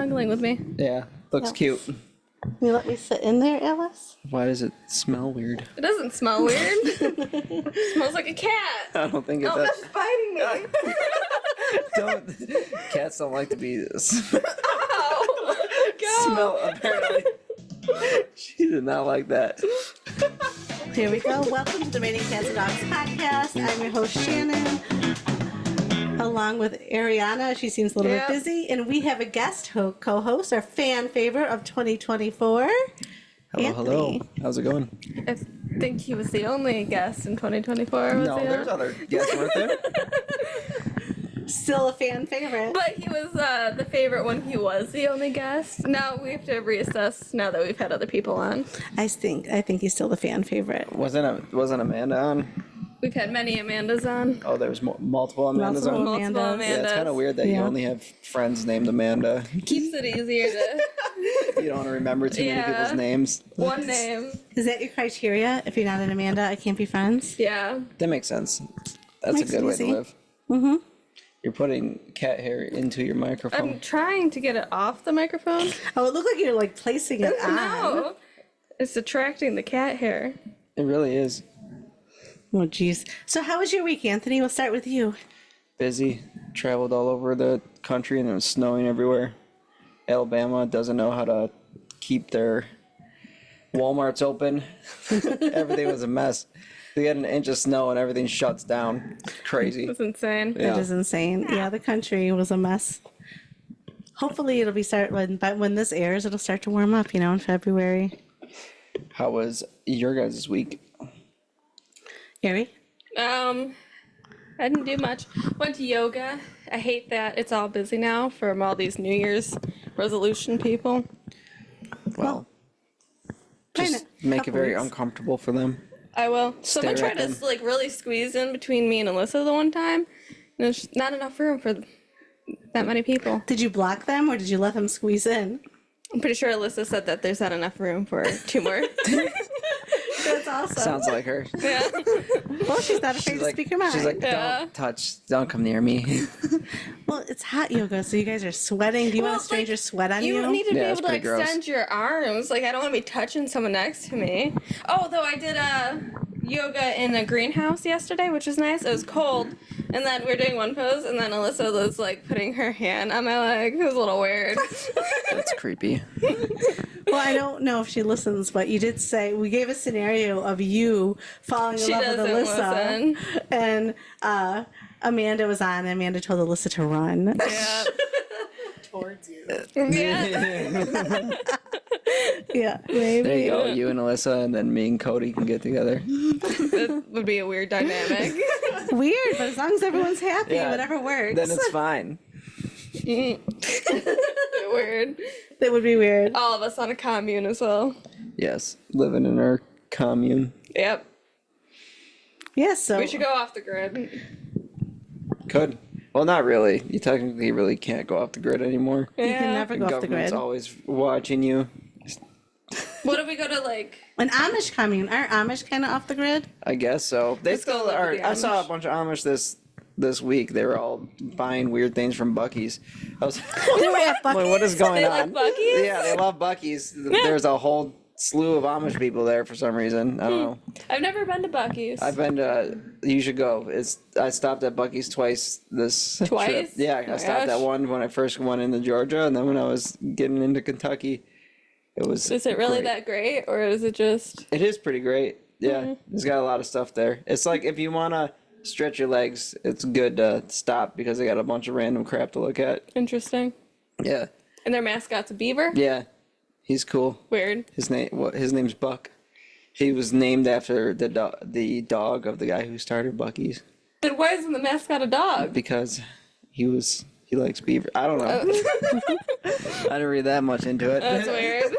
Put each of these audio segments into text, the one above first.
snuggling with me. Yeah, looks cute. You let me sit in there, Alice? Why does it smell weird? It doesn't smell weird. It smells like a cat. I don't think it Oh, does. that's biting me. Cats don't like to be this. Oh, God. Smell, apparently. She did not like that. Here we go. Welcome to the Rating Cats and Dogs podcast. I'm your host, Shannon, along with Arianna. She seems a little bit busy. And we have a guest co-host, our fan favorite of 2024, Hello, Anthony. hello. How's it going? I think he was the only guest in 2024. Was No, he? there's other guests, weren't there? Still a fan favorite. But he was the favorite when he was the only guest. Now we have to reassess now that we've had other people on. I think he's still the fan favorite. Wasn't Amanda on? We've had many Amandas on. Oh, there's multiple Amandas Multiple on? Multiple Amandas. Amandas. Yeah, it's kind of weird that you Yeah. only have friends named Amanda. Keeps it easier to You don't want to remember too many Yeah. people's names. one name. Is that your criteria? If you're not an Amanda, I can't be friends? Yeah. That makes sense. That's Makes a good it way easy. to live. Mm-hmm. You're putting cat hair into your microphone. I'm trying to get it off the microphone. Oh, it looked like you're like placing it on. No. It's attracting the cat hair. It really is. Oh, jeez. So how was your week, Anthony? We'll start with you. Busy. Traveled all over the country and it was snowing everywhere. Alabama doesn't know how to keep their Walmarts open. Everything was a mess. They get an inch of snow and everything shuts down. Crazy. It's insane. Yeah. That is insane. Yeah, the country was a mess. Hopefully it'll be when this airs, it'll start to warm up, in February. How was your guys' week? Ari? I didn't do much. Went to yoga. I hate that it's all busy now from all these New Year's resolution people. Well, just make it very uncomfortable for them. I will. Someone Stare at tried to them. like really squeeze in between me and Alyssa the one time. And there's not enough room for that many people. Did you block them or did you let them squeeze in? I'm pretty sure Alyssa said that there's not enough room for two more. That's awesome. Sounds like her. Yeah. Well, she's not afraid to speak her mind. She's like, Yeah. don't touch, don't come near me. Well, it's hot yoga, so you guys are sweating. Do you want a stranger sweat on you? You need to be Yeah, it's able to pretty gross. extend your arms. Like, I don't want to be touching someone next to me. Oh, though I did yoga in a greenhouse yesterday, which was nice. It was cold. And then we were doing one pose, and then Alyssa was, like, putting her hand on my leg. It was a little weird. That's creepy. Well, I don't know if she listens, but you did say we gave a scenario of you falling in She love with doesn't Alyssa, listen. and Amanda was on. And Amanda told Alyssa to run. Yeah. Towards you. Yeah. Yeah, maybe. There you go. You and Alyssa, and then me and Cody can get together. That would be a weird dynamic. Weird, but as long as everyone's happy, Yeah. whatever works. Then it's fine. Weird. That would be weird. All of us on a commune as well. Yes, living in our commune. Yep. Yeah, so We should go off the grid. Could. Well, not really. You technically really can't go off the grid anymore. you Yeah. can never The go off the government's grid. always watching you. What if we go to, like... An Amish commune. Aren't Amish kind of off the grid? I guess so. They Let's go still live are. with the I saw a Amish. bunch of Amish this week. They were all buying weird things from Buc-ee's. I was They were at like, what is going They on? like Buc-ee's? Yeah, they love Buc-ee's. There's a whole slew of Amish people there for some reason. I don't know. I've never been to Buc-ee's. I've been to. You should go. I stopped at Buc-ee's twice this trip. Twice? Yeah, Oh my I stopped gosh. at one when I first went into Georgia, and then when I was getting into Kentucky, it was. Is it really great. that great, or is it just... It is pretty great. Yeah, Mm-hmm. it's got a lot of stuff there. It's like if you want to stretch your legs, it's good to stop because they got a bunch of random crap to look at. Interesting. Yeah, And their mascot's a beaver? yeah, he's cool. Weird. His name's Buck. He was named after the dog of the guy who started Buc-ee's Then why isn't the mascot a dog? because he likes beaver. I don't know. Oh. I didn't read that much into it. That's weird.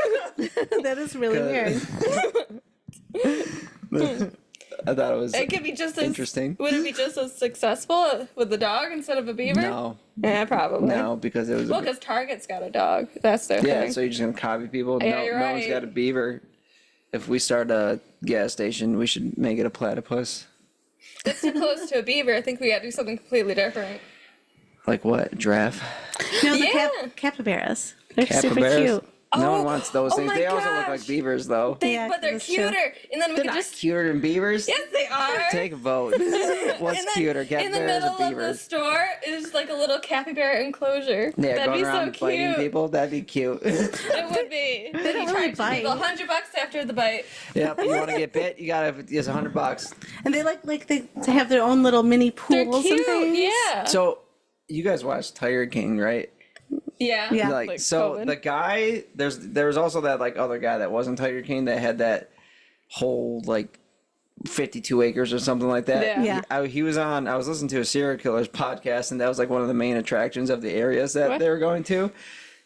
That is really weird. I thought it was It could be just as... interesting. Would it be just as successful with the dog instead of a beaver? No, Yeah, probably. no, because it was. Well, because Target's got a dog. That's their Yeah, thing. so you're just gonna copy people. Yeah, no, you're no one's right. got a beaver. If we start a gas station, we should make it a platypus. It's too close to a beaver. I think we gotta do something completely different. Like what? Giraffe? No, the Yeah. capybaras. They're super Capybaras. cute. No Oh, one wants those oh things. my They also look gosh. like beavers, though. Yeah, But they're that's true. cuter. And then we They're could not just cuter than beavers. Yes, they are. Take a vote. What's And then cuter, in the capybaras middle or of the beavers? store is like a little capybara enclosure. Yeah, That'd going be so around biting cute. people. That'd be cute. It would be. They don't really bite. $100 after the bite. Yep. You want to get bit? You gotta. It's $100. And they they have their own little mini They're pools cute. and things. Yeah. So, you guys watched Tiger King, right? Yeah. Yeah. Like so, COVID. the guy. There was also that like other guy that wasn't Tiger King that had that whole like 52 acres or something like that. Yeah. Yeah. He was on. I was listening to a serial killer's podcast, and that was like one of the main attractions of the areas that What? they were going to.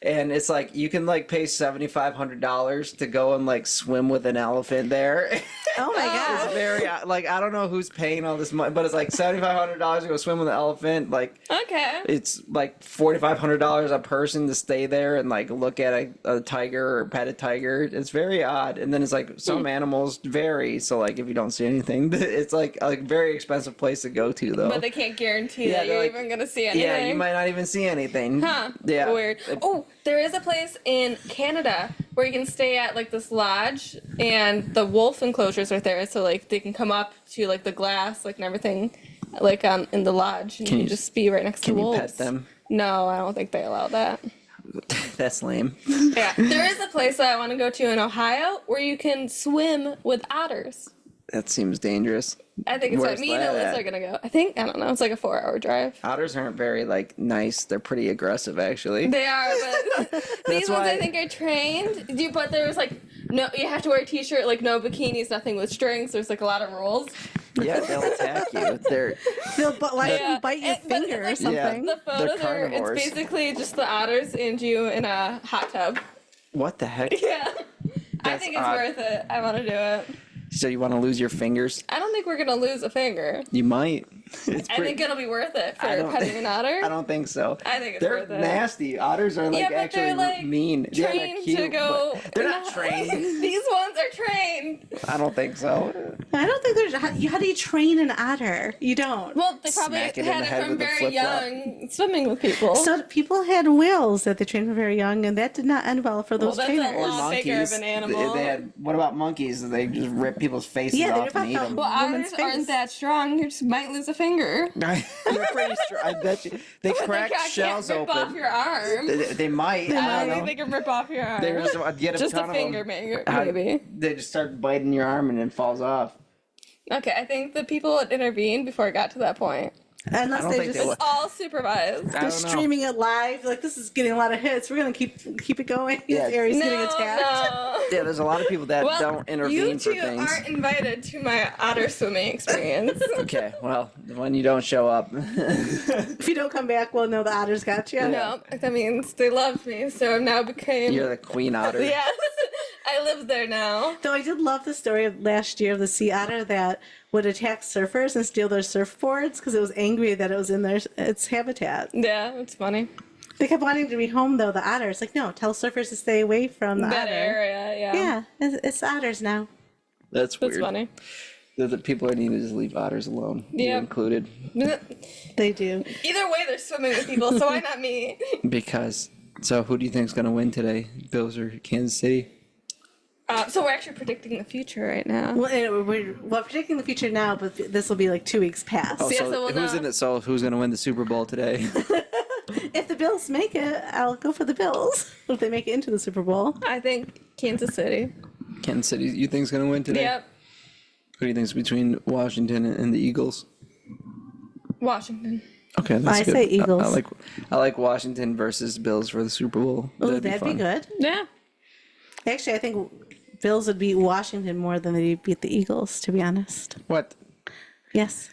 And it's like you can like pay $7,500 to go and like swim with an elephant there. Oh my god. It's very like I don't know who's paying all this money, but it's like $7,500 to go swim with an elephant. Like Okay. it's like $4,500 a person to stay there and like look at a tiger or pet a tiger. It's very odd. And then it's like some animals vary. So like if you don't see anything, it's like a very expensive place to go to though. But they can't guarantee Yeah, that they're you're like- even gonna see anything. Yeah, you might not even see anything. Huh. Yeah. Weird. Oh, there is a place in Canada where you can stay at like this lodge, and the wolf enclosures are there, so like they can come up to like the glass, like and everything, like in the lodge, and Can you you- just be right next to Can you wolves. pet them? No, I don't think they allow that. That's lame. Yeah, there is a place that I want to go to in Ohio where you can swim with otters. That seems dangerous. I think it's Where's what me and that Alyssa at? are gonna go. I don't know. It's like a 4-hour drive. Otters aren't very like nice. They're pretty aggressive actually. They are, but these ones why- I think are trained. But there's like no, you have to wear a t-shirt, like no bikinis, nothing with strings. There's like a lot of rules. Yeah, they'll attack you. They're Why don't Yeah. you bite your But it's finger or like something? The They're photos are, it's carnivores. basically just the otters and you in a hot tub. what the heck? Yeah. I That's think it's odd. worth it. I want to do it. So you want to lose your fingers? I don't think we're gonna lose a finger. You might. It's I think it'll be worth it for I don't- petting an otter. I don't think so. I think it's they're worth it. nasty. Otters are like Yeah, but actually they're, like, mean. Yeah, they're Trained cute, to go. but they're not trained. These ones are trained. I don't think so. I don't think there's. How do you train an otter? You don't. Well, they probably Smack it in had the it head from with a very flip-flop. young, swimming with people. So people had whales that they trained from very young, and that did not end well for those that's a trainers. Or lot bigger monkeys. of an animal. They had. What about monkeys? They just rip people's faces Yeah, they off rip and off eat the- them. Well, woman's otters aren't face. that strong. You just might lose a finger. They're pretty strong. I bet you. They crack They shells can't rip off open. your arm. They might. I I don't don't think know. they can rip off your arm. They just get a Just ton a of them. finger, maybe. They just start biting your arm and it falls off. Okay, I think the people would intervene before it got to that point. Unless I don't they think just they would. It's all supervised. I they're don't know. streaming it live. Like, this is getting a lot of hits. We're gonna keep it going. Yeah. Aries No, getting attacked. no. Yeah, the's a lot of people that Well, don't intervene you for two things. aren't invited to my otter swimming experience. Okay, well, when you don't show up. If you don't come back, well, no, the otters got you. No, that means they loved me, so I've now became. You're the queen otter. Yes, I live there now. Though I did love the story of last year of the sea otter that would attack surfers and steal their surfboards because it was angry that it was in its habitat. Yeah, it's funny. They kept wanting to be home though. The otters, like, no, tell surfers to stay away from the That otter. area, yeah. Yeah, it's otters now. That's That's weird. funny. The people are needing to just leave otters alone. You Yeah. included. They do. Either way, they're swimming with people, so why not me? Because. So who do you think's going to win today? Bills or Kansas City? So we're actually predicting the future right now. Well, we're predicting the future now, but this will be like 2 weeks past. Oh, Yeah, so so we'll who's know. in it? So who's going to win the Super Bowl today? If the Bills make it, I'll go for the Bills. If they make it into the Super Bowl. I think Kansas City. Kansas City, you think's going to win today? Yep. Who do you think's between Washington and the Eagles? Washington. Okay, that's I good. say Eagles. I like Washington versus Bills for the Super Bowl. Oh, that'd be fun. good. Yeah. Actually, I think Bills would beat Washington more than they beat the Eagles, to be honest. What? Yes.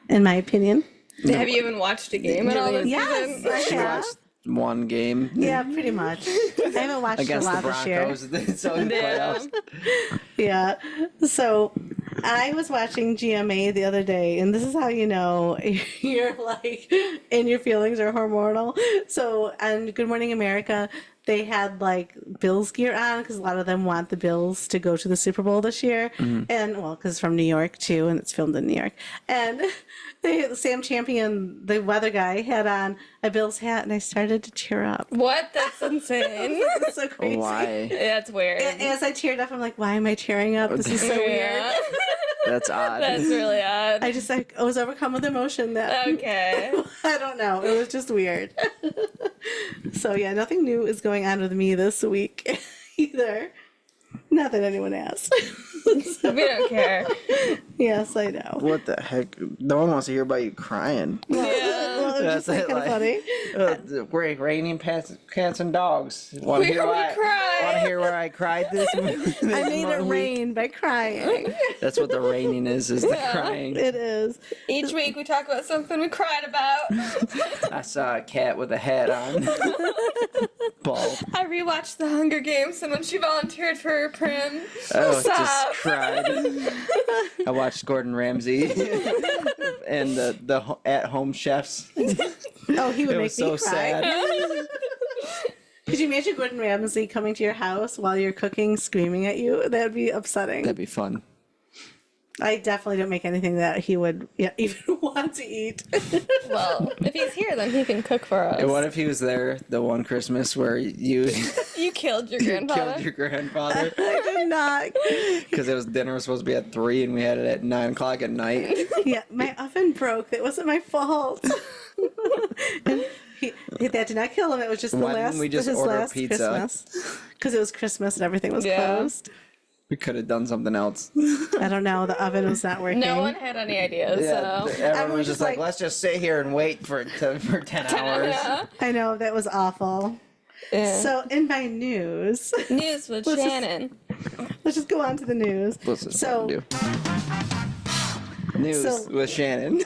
In my opinion. Have you even watched a game at all this Yes, season? I She have. watched one game Yeah, pretty much. I haven't watched against a the lot this year. Broncos. So in the Yeah. playoffs. Yeah. So I was watching GMA the other day, and this is how you know you're like, and your feelings are hormonal. So on Good Morning America, they had like Bills gear on because a lot of them want the Bills to go to the Super Bowl this year. And well, because it's from New York too, and it's filmed in New York. And Sam Champion, the weather guy, had on a Bills hat, and I started to tear up. What? That's insane. It's so crazy. Why? That's weird. As I teared up, I'm like, why am I tearing up? This is so weird. Yeah. That's odd. That's really odd. I was overcome with emotion that Okay. I don't know. It was just weird. So yeah, nothing new is going on with me this week either. Not that anyone asked. We don't care. Yes, I know. What the heck? No one wants to hear about you crying. Yeah. Well, it was just That's kind of funny. We're raining cats and dogs. Want to hear cry. Want to hear where I cried this? I made it rain by crying. That's what the raining is the crying. It is. Each week we talk about something we cried about. I saw a cat with a hat on. Bald. I rewatched The Hunger Games, and when she volunteered for her prim, Oh, stop. just cried. I watched Gordon Ramsay and the at-home chefs. Oh, he would It make was me so cry. sad. Could you imagine Gordon Ramsay coming to your house while you're cooking, screaming at you? That would be upsetting. That'd be fun. I definitely don't make anything that he would even want to eat. Well, if he's here, then he can cook for us. And what if he was there the one Christmas where you You killed your grandfather? killed your grandfather? I did not. Because dinner was supposed to be at 3 and we had it at 9 o'clock at night. Yeah, my oven broke. It wasn't my fault. And that did not kill him. It was just Why didn't we just his order last pizza? Christmas. Because it was Christmas and everything was Yeah. closed. We could have done something else. I don't know. The oven was not working. No one had any ideas, Yeah, so. everyone was just just like, like- let's just sit here and wait for 10 hours. Yeah. I know. That was awful. Yeah. So in my news, News with Let's just- Shannon. let's just go on to the news. What's this So- do? News So- with Shannon.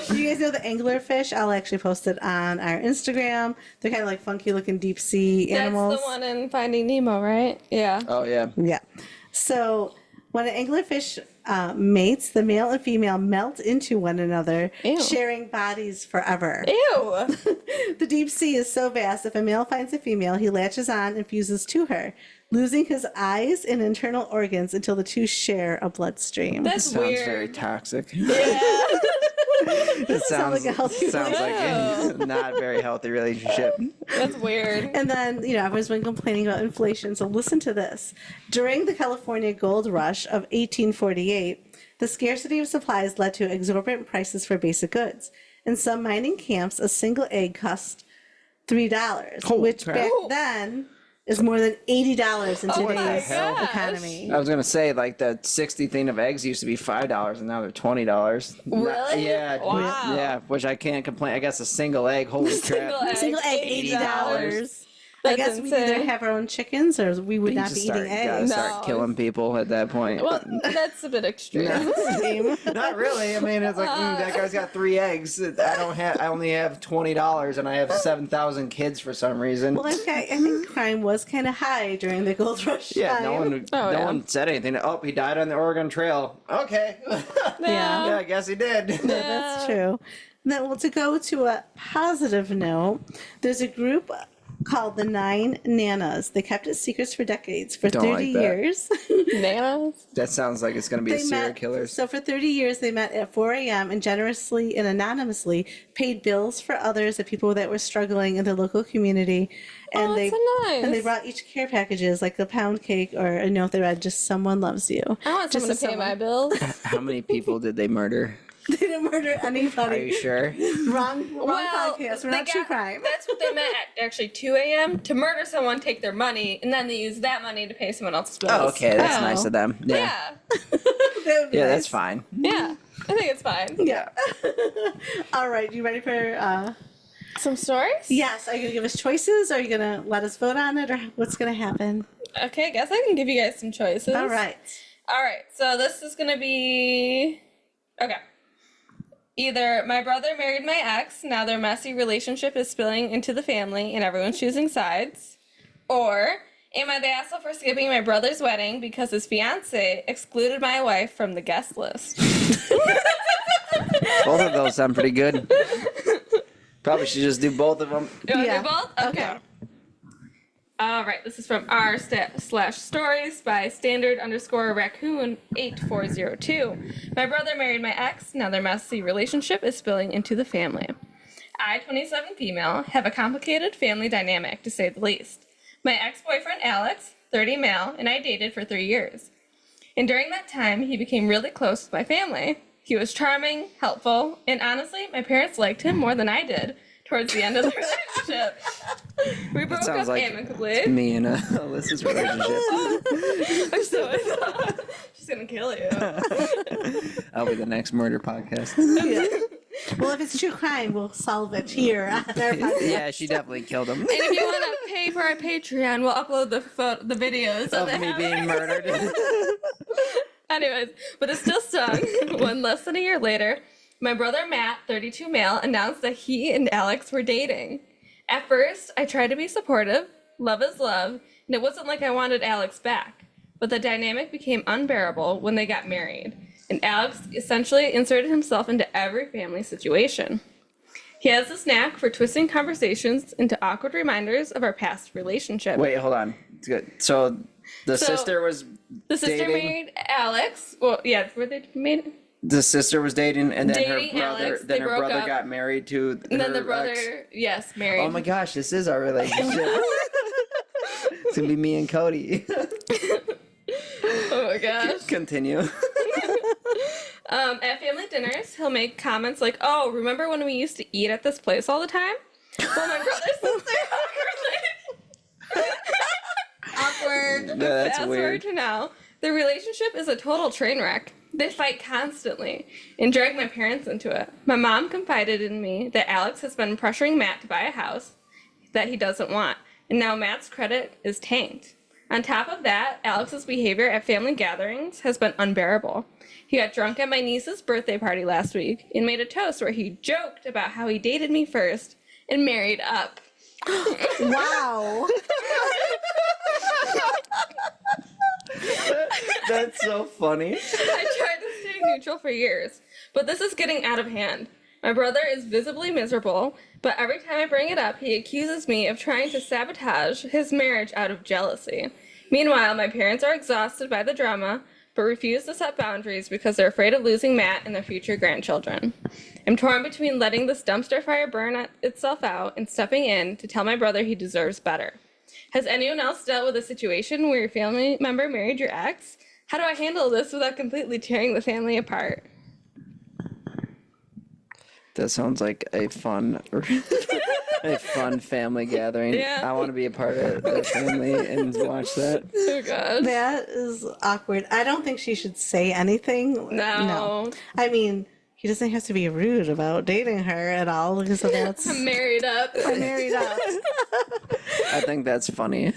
Do you guys know the anglerfish? I'll actually post it on our Instagram. They're kind of like funky looking deep sea animals. That's the one in Finding Nemo, right? Yeah. Oh, yeah. Yeah. So when an anglerfish mates, the male and female melt into one another, Ew. sharing bodies forever. Ew. The deep sea is so vast, if a male finds a female, he latches on and fuses to her, losing his eyes and internal organs until the two share a bloodstream. That's Sounds weird. very toxic. Yeah. Sound It sounds like a healthy sounds like a not very healthy relationship. That's weird. And then, everyone's been complaining about inflation, so listen to this. During the California gold rush of 1848, the scarcity of supplies led to exorbitant prices for basic goods. In some mining camps, a single egg cost $3, Holy which crap. back then is more than $80 in Oh my today's gosh. economy. I was gonna say like the 60 thing of eggs used to be $5 and now they're $20. Really? Yeah. Wow. Yeah, which I can't complain. I guess a single egg. Holy crap! Egg, Single egg, $80. I That's guess we either insane. have our own chickens or we would You not just be eating gotta eggs. start No. killing people at that point. Well, that's a bit extreme. Not really. I mean, it's like that guy's got 3 eggs. I only have $20, and I have 7,000 kids for some reason. Well, I think crime was kind of high during the gold rush Yeah, time. no yeah. one said anything. Oh, he died on the Oregon Trail. Okay. Yeah, I guess he did. That's true. Now, well, to go to a positive note, there's a group called the 9 Nanas. They kept it secrets for decades. For Don't 30 like that. years. Nanas? That sounds like it's going to be a serial killer. So for 30 years, they met at 4 a.m. and generously and anonymously paid bills for others of people that were struggling in the local community. And Oh, they that's so nice. and they brought each care packages like a pound cake or a note that read, "Just someone loves you." I want someone to pay my bills. How many people did they murder? They didn't murder Are anybody. you sure? Wrong podcast. We're they not true crime. That's what they meant at actually 2 a.m. to murder someone, take their money, and then they use that money to pay someone else's bills. Oh, okay. That's Oh. nice of them. Yeah. Yeah. That would be Yeah, nice. that's fine. Yeah. I think it's fine. Yeah. All right. You ready for? Some stories? Yes. Are you gonna give us choices? Or are you gonna let us vote on it, or what's gonna happen? Okay, I guess I can give you guys some choices. All right. All right. So this is going to be. Okay. Either my brother married my ex, now their messy relationship is spilling into the family and everyone's choosing sides. Or am I the asshole for skipping my brother's wedding because his fiance excluded my wife from the guest list? Both of those sound pretty good. Probably should just do both of them. You want to Yeah. do both? Okay. All right, this is from r/stories by standard_raccoon8402. My brother married my ex. Now their messy relationship is spilling into the family. I, 27 female, have a complicated family dynamic, to say the least. My ex-boyfriend, Alex, 30 male, and I dated for 3 years. And during that time, he became really close with my family. He was charming, helpful, and honestly, my parents liked him more than I did towards the end of the relationship. We broke up amicably. Me and Alyssa's relationship. I'm so she's gonna kill you. I'll be the next murder podcast. Yeah. Well, if it's true crime, we'll solve it here on our podcast. Yeah, she definitely killed him. And if you want to pay for our Patreon, we'll upload the videos Of me being murdered. Anyways, but it still stung when less than a year later, my brother Matt, 32 male, announced that he and Alex were dating. At first, I tried to be supportive, love is love, and it wasn't like I wanted Alex back. But the dynamic became unbearable when they got married, and Alex essentially inserted himself into every family situation. He has this knack for twisting conversations into awkward reminders of our past relationship. Wait, hold on. It's good. So the sister was The sister dating. married Alex. Well, yeah, were they married? The sister was dating, and then Dating her brother. Alex, then they her broke brother up. got married to. And then her the brother, ex. yes, married. Oh my gosh, this is our relationship. It's gonna be me and Cody. Oh my gosh. Continue. At family dinners, he'll make comments like, "Oh, remember when we used to eat at this place all the time?" Well, my brother sits there awkwardly. Awkward. Yeah, that's Fast weird. forward to now. Their relationship is a total train wreck. They fight constantly and drag my parents into it. My mom confided in me that Alex has been pressuring Matt to buy a house that he doesn't want, and now Matt's credit is tanked. On top of that, Alex's behavior at family gatherings has been unbearable. He got drunk at my niece's birthday party last week and made a toast where he joked about how he dated me first and married up. Wow. That's so funny. I tried to stay neutral for years, but this is getting out of hand. My brother is visibly miserable, but every time I bring it up, he accuses me of trying to sabotage his marriage out of jealousy. Meanwhile, my parents are exhausted by the drama, but refuse to set boundaries because they're afraid of losing Matt and their future grandchildren. I'm torn between letting this dumpster fire burn itself out and stepping in to tell my brother he deserves better. Has anyone else dealt with a situation where your family member married your ex? How do I handle this without completely tearing the family apart? That sounds like a fun family gathering. Yeah. I want to be a part of the family and watch that. Oh, God. That is awkward. I don't think she should say anything. No. I mean, he doesn't have to be rude about dating her at all because of that's I'm married up. married up. I think that's funny.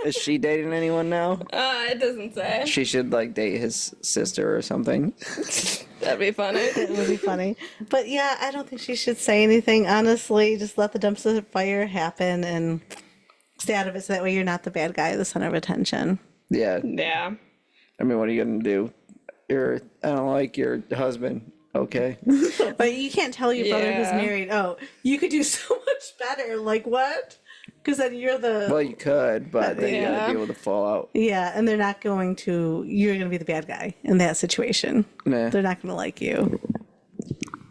Is she dating anyone now? It doesn't say. She should like date his sister or something. That'd be funny. It would be funny. But yeah, I don't think she should say anything, honestly. Just let the dumpster fire happen and stay out of it so that way you're not the bad guy, the center of attention. Yeah. Yeah. I mean, what are you gonna do? I don't like your husband. Okay. But you can't tell your brother who's Yeah. married, oh, you could do so much better. Like, what? Because then you're the... Well, you could, but then you Yeah. gotta deal with the fallout. Yeah, and they're not going to... You're going to be the bad guy in that situation. Nah. They're not going to like you.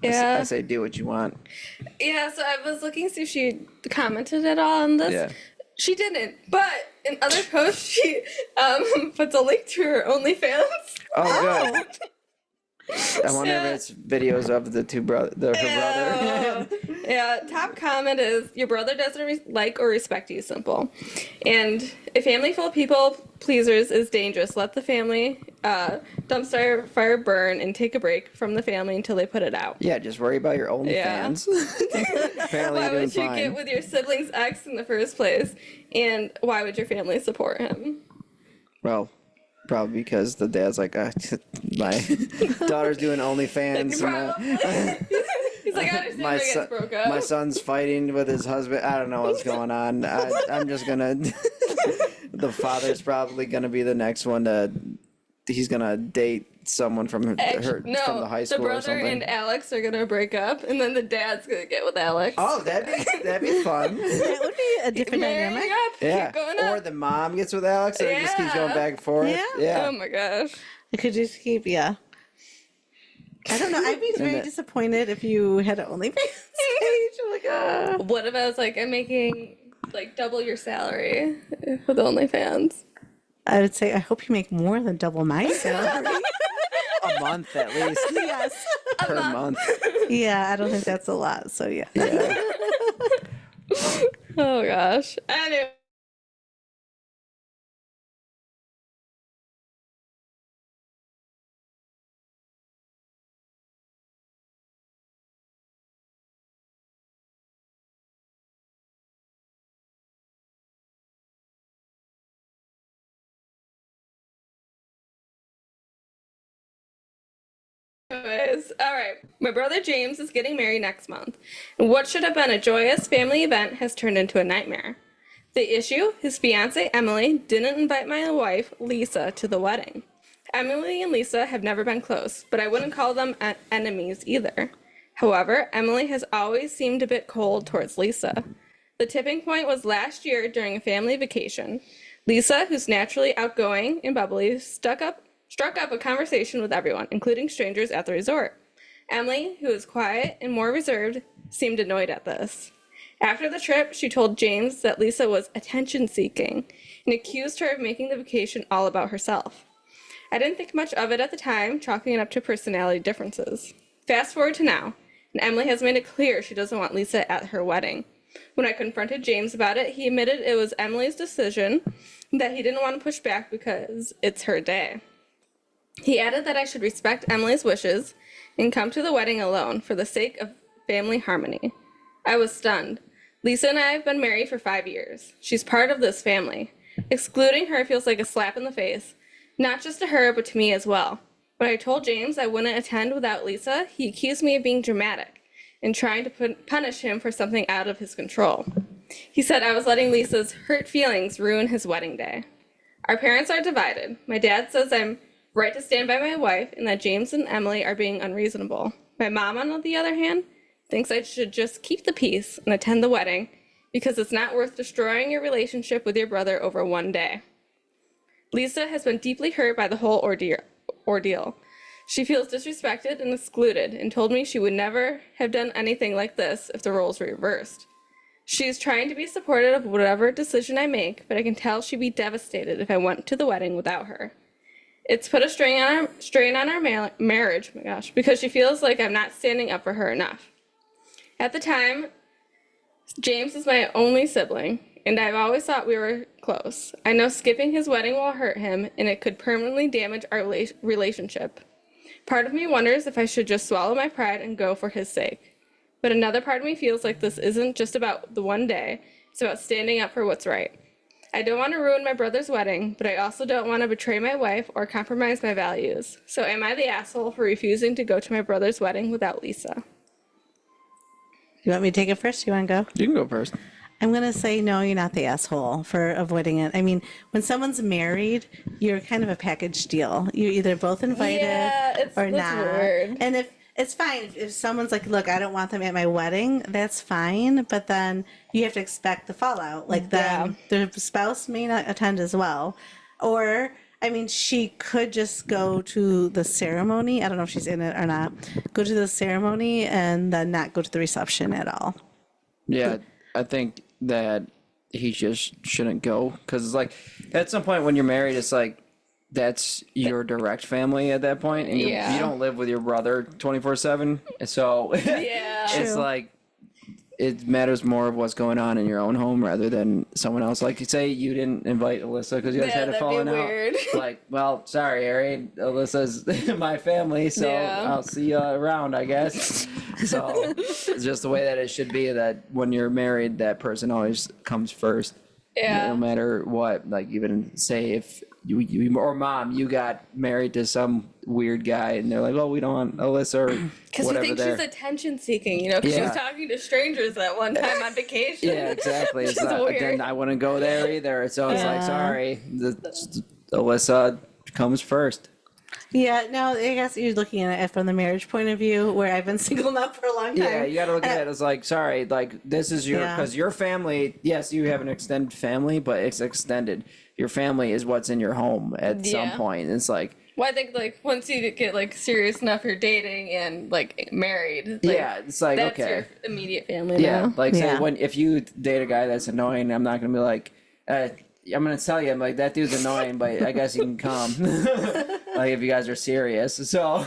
Yeah. I say do what you want. Yeah, so I was looking to see if she commented at all on this. Yeah. She didn't, but in other posts, she puts a link to her OnlyFans. Oh, good. I wonder if it's videos of the her brother. Yeah, top comment is, your brother doesn't like or respect you, simple. And a family full of people pleasers is dangerous. Let the family dumpster fire burn and take a break from the family until they put it out. Yeah, just worry about your OnlyFans. Apparently Why you're doing would you fine. get with your sibling's ex in the first place? And why would your family support him? Well, probably because the dad's like, my daughter's doing OnlyFans. He's like, I understand why you guys broke up. My son's fighting with his husband. I don't know what's going on. I'm just gonna. The father's probably gonna be the next one to. He's gonna date someone from from the high school the brother or something. and Alex are gonna break up, and then the dad's gonna get with Alex. Oh, that'd be fun. It would be a different Marrying dynamic. up, Yeah. keep going up. Or the mom gets with Alex, and it just keeps going back and forth. Yeah. Oh my gosh. It could just keep, I don't know. I'd be very disappointed if you had an OnlyFans page. I'm like, What if I was like, I'm making like double your salary with OnlyFans? I would say, I hope you make more than double my salary. A month at least. Yes. Per month. Yeah, I don't think that's a lot. So, yeah. Oh gosh. Anyway. Anyways, all right. My brother James is getting married next month. And what should have been a joyous family event has turned into a nightmare. The issue, his fiancée Emily didn't invite my wife Lisa to the wedding. Emily and Lisa have never been close, but I wouldn't call them enemies either. However, Emily has always seemed a bit cold towards Lisa. The tipping point was last year during a family vacation. Lisa, who's naturally outgoing and bubbly, struck up a conversation with everyone, including strangers at the resort. Emily, who is quiet and more reserved, seemed annoyed at this. After the trip, she told James that Lisa was attention-seeking and accused her of making the vacation all about herself. I didn't think much of it at the time, chalking it up to personality differences. Fast forward to now, and Emily has made it clear she doesn't want Lisa at her wedding. When I confronted James about it, he admitted it was Emily's decision, that he didn't want to push back because it's her day. He added that I should respect Emily's wishes and come to the wedding alone for the sake of family harmony. I was stunned. Lisa and I have been married for 5 years. She's part of this family. Excluding her feels like a slap in the face, not just to her, but to me as well. When I told James I wouldn't attend without Lisa, he accused me of being dramatic and trying to punish him for something out of his control. He said I was letting Lisa's hurt feelings ruin his wedding day. Our parents are divided. My dad says I'm right to stand by my wife and that James and Emily are being unreasonable. My mom, on the other hand, thinks I should just keep the peace and attend the wedding because it's not worth destroying your relationship with your brother over one day. Lisa has been deeply hurt by the whole ordeal. She feels disrespected and excluded and told me she would never have done anything like this if the roles were reversed. She is trying to be supportive of whatever decision I make, but I can tell she'd be devastated if I went to the wedding without her. It's put a strain on our marriage, my gosh, because she feels like I'm not standing up for her enough. At the time, James is my only sibling, and I've always thought we were close. I know skipping his wedding will hurt him, and it could permanently damage our relationship. Part of me wonders if I should just swallow my pride and go for his sake. But another part of me feels like this isn't just about the one day, it's about standing up for what's right. I don't want to ruin my brother's wedding, but I also don't want to betray my wife or compromise my values. So am I the asshole for refusing to go to my brother's wedding without Lisa? You want me to take it first? You want to go? You can go first. I'm going to say, no, you're not the asshole for avoiding it. I mean, when someone's married, you're kind of a package deal. You're either both invited or not. Weird. And if it's fine if someone's like, look, I don't want them at my wedding, that's fine. But then you have to expect the fallout. Like then the spouse may not attend as well. Or, I mean, she could just go to the ceremony. I don't know if she's in it or not. Go to the ceremony and then not go to the reception at all. Yeah, I think that he just shouldn't go because it's like at some point when you're married, it's like that's your direct family at that point, and you don't live with your brother 24/7. So it's like it matters more of what's going on in your own home rather than someone else. Like you say, you didn't invite Alyssa because you guys had a falling out. Like, well, sorry, Ari, Alyssa's my family, so I'll see you around, I guess. So it's just the way that it should be. That when you're married, that person always comes first. No matter what. Like even say if you or mom, you got married to some weird guy, and they're like, "Oh, we don't want Alyssa or because you think she's attention seeking, you know? Because she was talking to strangers that one time on vacation. Yeah, exactly. It's not, then I wouldn't go there either. So it's like, sorry, Alyssa comes first. Yeah, no, I guess you're looking at it from the marriage point of view, where I've been single now for a long time. Yeah, you gotta look at it as like, sorry, like this is your, because your family, yes, you have an extended family, but it's extended. Your family is what's in your home at some point. It's like, well, I think like once you get like serious enough, you're dating and like married. Like, yeah, it's like, that's okay. your immediate family Yeah, now. like say if you date a guy that's annoying, I'm not gonna be like, I'm gonna tell you, I'm like, that dude's annoying, but I guess you can come. Like if you guys are serious, so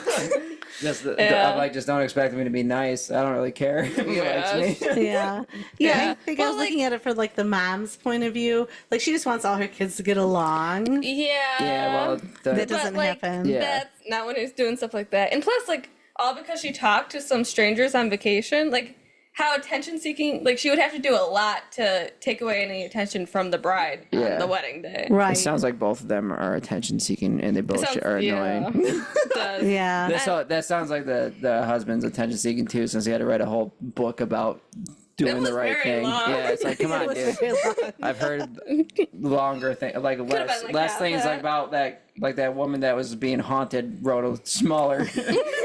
I'm like, just don't expect me to be nice. I don't really care if he likes me. Yeah. I think I was looking at it for like the mom's point of view. Like she just wants all her kids to get along. Yeah, well, that doesn't happen. Yeah. That's not when he's doing stuff like that. And plus, like, all because she talked to some strangers on vacation, like, how attention seeking, like, she would have to do a lot to take away any attention from the bride on the wedding day. Right. It sounds like both of them are attention seeking, and they both are annoying. It does. Yeah. That sounds like the husband's attention seeking too, since he had to write a whole book about doing the right thing. Long. Yeah, it's like, come on, dude. I've heard longer things, like less things like about that woman that was being haunted wrote a smaller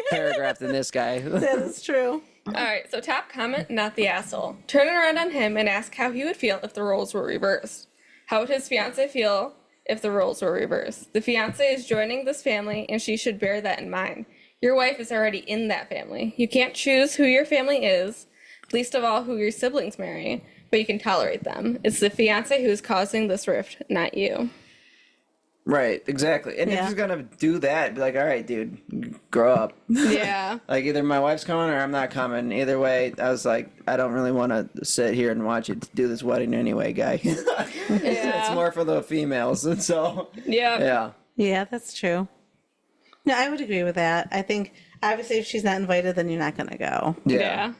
paragraph than this guy. That is true. All right, so top comment, not the asshole. Turn it around on him and ask how he would feel if the roles were reversed. How would his fiance feel if the roles were reversed? The fiance is joining this family, and she should bear that in mind. Your wife is already in that family. You can't choose who your family is, least of all who your siblings marry, but you can tolerate them. It's the fiance who is causing this rift, not you. Right, exactly. And if he's gonna do that, be like, all right, dude, grow up. Yeah. Like either my wife's coming or I'm not coming. Either way, I was like, I don't really want to sit here and watch you do this wedding anyway, guy. It's more for the females, and so yeah. Yeah, that's true. No, I would agree with that. I think obviously if she's not invited, then you're not gonna go. Yeah.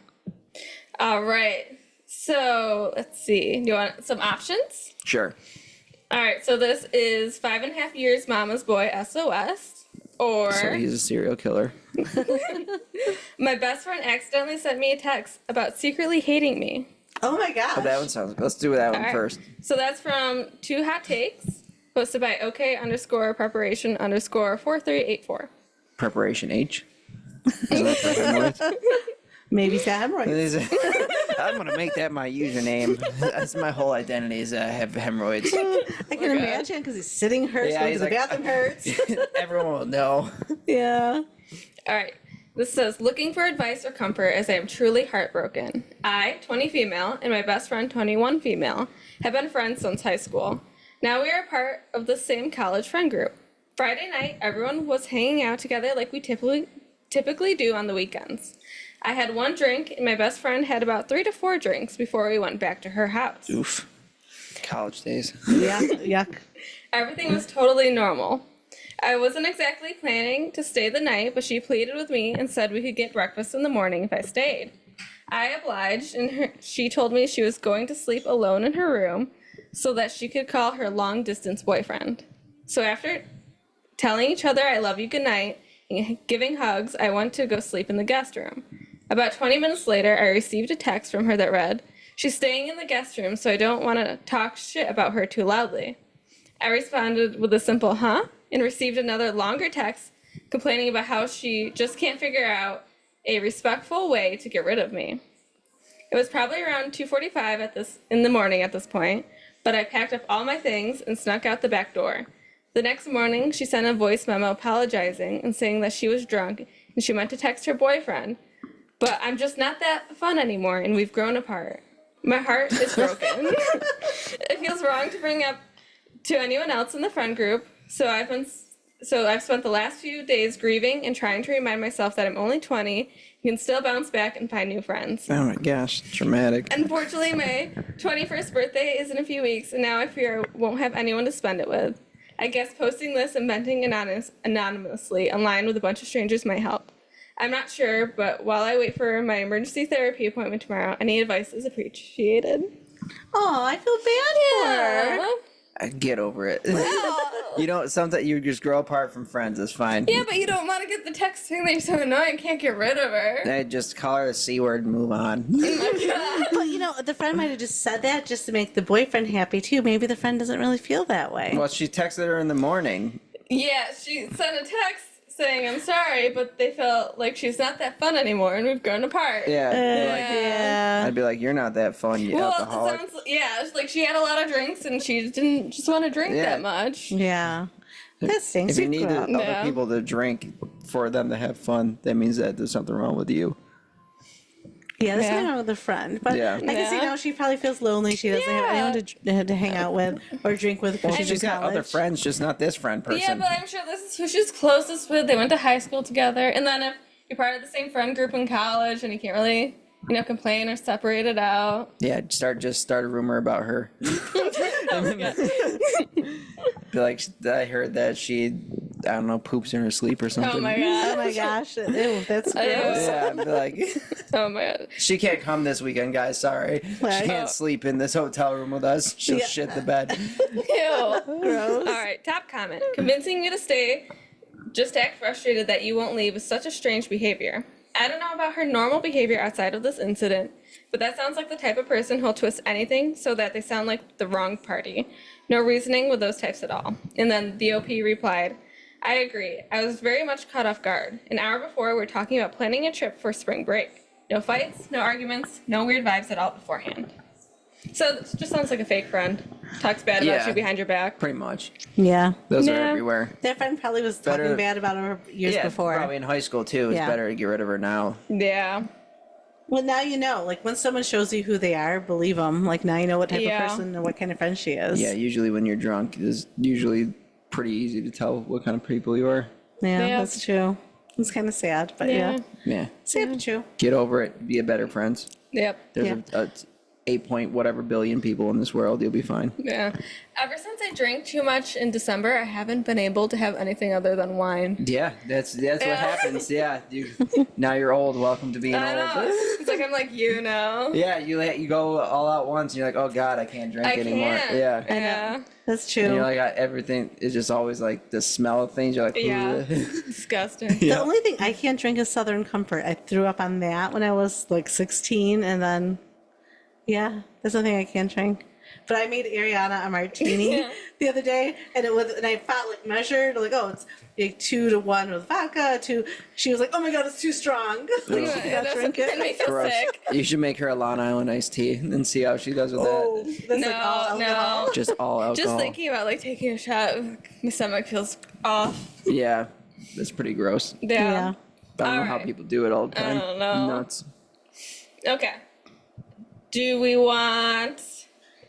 All right. So let's see. Do you want some options? Sure. All right, so this is 5.5 years Mama's Boy SOS, or So he's a serial killer. my best friend accidentally sent me a text about secretly hating me. Oh my gosh. Oh, that one sounds. Let's do that one right. first. So that's from 2 Hot Takes, posted by OK_preparation_4384. Preparation H. Is that for hemorrhoids? Maybe he's got hemorrhoids. I'm gonna make that my username. That's my whole identity. Is I have hemorrhoids. I can imagine because he's sitting hurts, Yeah, going he's to the like- bathroom hurts. Everyone will know. Yeah. All right. This says, looking for advice or comfort as I am truly heartbroken. I, 20 female, and my best friend, 21 female, have been friends since high school. Now we are a part of the same college friend group. Friday night, everyone was hanging out together like we typically do on the weekends. I had 1 drink, and my best friend had about 3 to 4 drinks before we went back to her house. Oof. College days. Yeah. Yuck. Everything was totally normal. I wasn't exactly planning to stay the night, but she pleaded with me and said we could get breakfast in the morning if I stayed. I obliged, and she told me she was going to sleep alone in her room so that she could call her long-distance boyfriend. So after telling each other I love you goodnight and giving hugs, I went to go sleep in the guest room. About 20 minutes later, I received a text from her that read, "She's staying in the guest room, so I don't want to talk shit about her too loudly." I responded with a simple huh, and received another longer text complaining about how she just can't figure out a respectful way to get rid of me. It was probably around 2:45 in the morning at this point, but I packed up all my things and snuck out the back door. The next morning, she sent a voice memo apologizing and saying that she was drunk and she meant to text her boyfriend, but I'm just not that fun anymore and we've grown apart. My heart is broken. It feels wrong to bring up to anyone else in the friend group, so I've spent the last few days grieving and trying to remind myself that I'm only 20, you can still bounce back and find new friends. Oh my gosh, dramatic. Unfortunately, my 21st birthday is in a few weeks, and now I fear I won't have anyone to spend it with. I guess posting this and venting anonymously online with a bunch of strangers might help. I'm not sure, but while I wait for my emergency therapy appointment tomorrow, any advice is appreciated. Oh, I feel bad for her. Get over it. You know, sometimes you just grow apart from friends. It's fine. Yeah, but you don't want to get the text saying that you're so annoying, can't get rid of her. I just call her a C word and move on. But you know, the friend might have just said that just to make the boyfriend happy too. Maybe the friend doesn't really feel that way. Well, she texted her in the morning. Yeah, she sent a text saying I'm sorry, but they felt like she's not that fun anymore, and we've grown apart. Yeah. Yeah. I'd be like, you're not that fun, you Well, alcoholic. it's like she had a lot of drinks, and she didn't just want to drink that much. Yeah. That stinks. If you need grow up. other people to drink for them to have fun, that means that there's something wrong with you. Yeah, there's Yeah. nothing wrong with a friend. But Yeah. I can see now she probably feels lonely. She doesn't have anyone to hang out with or drink with because she's She's in got college. other friends, just not this friend person. Yeah, but I'm sure this is who she's closest with. They went to high school together, and then if you're part of the same friend group in college, and you can't really, complain or separate it out. Yeah, just start a rumor about her. Be like, I heard that she, I don't know, poops in her sleep or something. Oh my Oh god. my gosh. Ew, that's gross. Yeah, I'd be like, Oh my god. she can't come this weekend, guys. Sorry, Right. she can't sleep in this hotel room with us. She'll shit the bed. Ew. Gross. All right, top comment. Convincing you to stay, just act frustrated that you won't leave is such a strange behavior. I don't know about her normal behavior outside of this incident, but that sounds like the type of person who'll twist anything so that they sound like the wrong party. No reasoning with those types at all. And then the OP replied, I agree. I was very much caught off guard. An hour before, we were talking about planning a trip for spring break. No fights, no arguments, no weird vibes at all beforehand. So it just sounds like a fake friend. Talks bad about Yeah. you behind your back. Pretty much. Yeah. Those are Yeah. everywhere. That friend probably was Better- talking bad about her years before. probably in high school too. It's Yeah. better to get rid of her now. Yeah. Well, now you know. Like, when someone shows you who they are, believe them. Like, now you know what type Yeah. of person and what kind of friend she is. Yeah, usually when you're drunk, it's usually pretty easy to tell what kind of people you are. Yeah, that's true. It's kind of sad, but yeah. Yeah, Sad but true. get over it. Be a better friends. Yep. There's a 8 point whatever billion people in this world. You'll be fine. Yeah. Ever since I drank too much in December, I haven't been able to have anything other than wine. Yeah, that's what happens. Yeah, now you're old. Welcome to being I know. old. It's like I'm like you now. Yeah, you go all out once, and you're like, oh god, I can't drink I anymore. can't. Yeah. Yeah. That's And true. you're like, everything is just always like the smell of things. You're like, Yeah. "Ugh." Disgusting. The only thing I can't drink is Southern Comfort. I threw up on that when I was like 16, and then, yeah, that's the thing I can't drink. But I made Arianna a martini the other day, and I felt like measured, like, oh, it's like 2 to 1 with vodka. She was like, oh my god, it's too strong. Like, she could not drink It made me it. feel Gross. sick. You should make her a Long Island iced tea and see how she does with Oh, that. that's like all No, alcohol. no. Just all alcohol. Just thinking about like taking a shot, my stomach feels off. Yeah, that's pretty gross. Yeah. Yeah. I don't know how Alright. people do it all the time. don't know. Nuts. Okay. Do we want?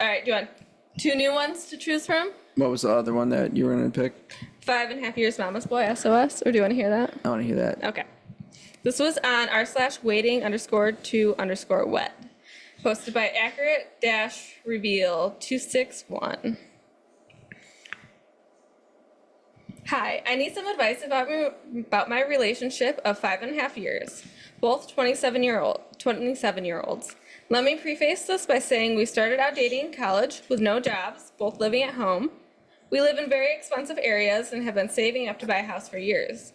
All right. Do you want 2 new ones to choose from? What was the other one that you were gonna pick? 5.5 years Mama's Boy SOS, or do you want to hear that? I want to hear that. Okay. This was on r/waiting_to_wet. Posted by accurate-reveal 261. Hi, I need some advice about my relationship of 5.5 years, both 27-year-olds. Let me preface this by saying we started out dating in college with no jobs, both living at home. We live in very expensive areas and have been saving up to buy a house for years.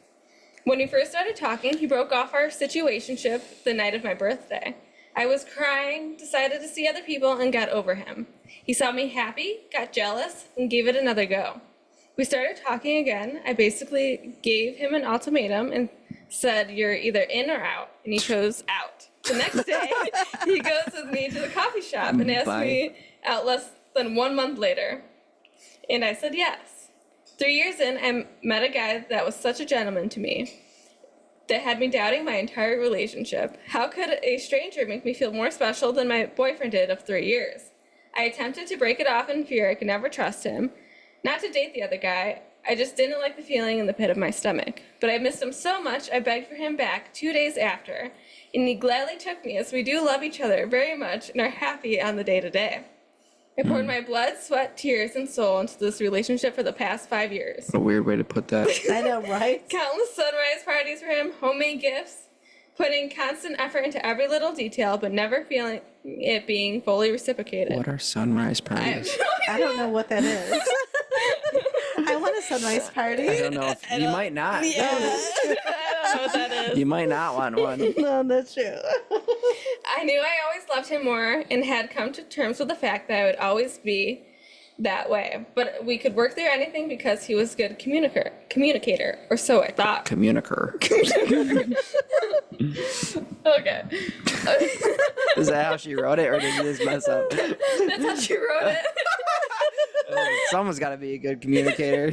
When we first started talking, he broke off our situationship the night of my birthday. I was crying, decided to see other people, and got over him. He saw me happy, got jealous, and gave it another go. We started talking again. I basically gave him an ultimatum and said, you're either in or out, and he chose out. The next day, he goes with me to the coffee shop and asked me out less than 1 month later. And I said yes. 3 years in, I met a guy that was such a gentleman to me that had me doubting my entire relationship. How could a stranger make me feel more special than my boyfriend did of 3 years? I attempted to break it off in fear I could never trust him. Not to date the other guy, I just didn't like the feeling in the pit of my stomach. But I missed him so much, I begged for him back 2 days after, and he gladly took me, as we do love each other very much and are happy on the day-to-day. I poured my blood, sweat, tears, and soul into this relationship for the past 5 years. What a weird way to put that. I know, right? Countless sunrise parties for him, homemade gifts, putting constant effort into every little detail, but never feeling it being fully reciprocated. What are sunrise parties? I don't know what that is. I want a sunrise party. I don't know. You might not. Yeah. I don't know what that is. You might not want one. No, that's true. I knew I always loved him more and had come to terms with the fact that I would always be that way. But we could work through anything because he was a good communicator, or so I thought. Communicator. Okay. Is that how she wrote it, or did you just mess up? That's how she wrote it. Someone's got to be a good communicator.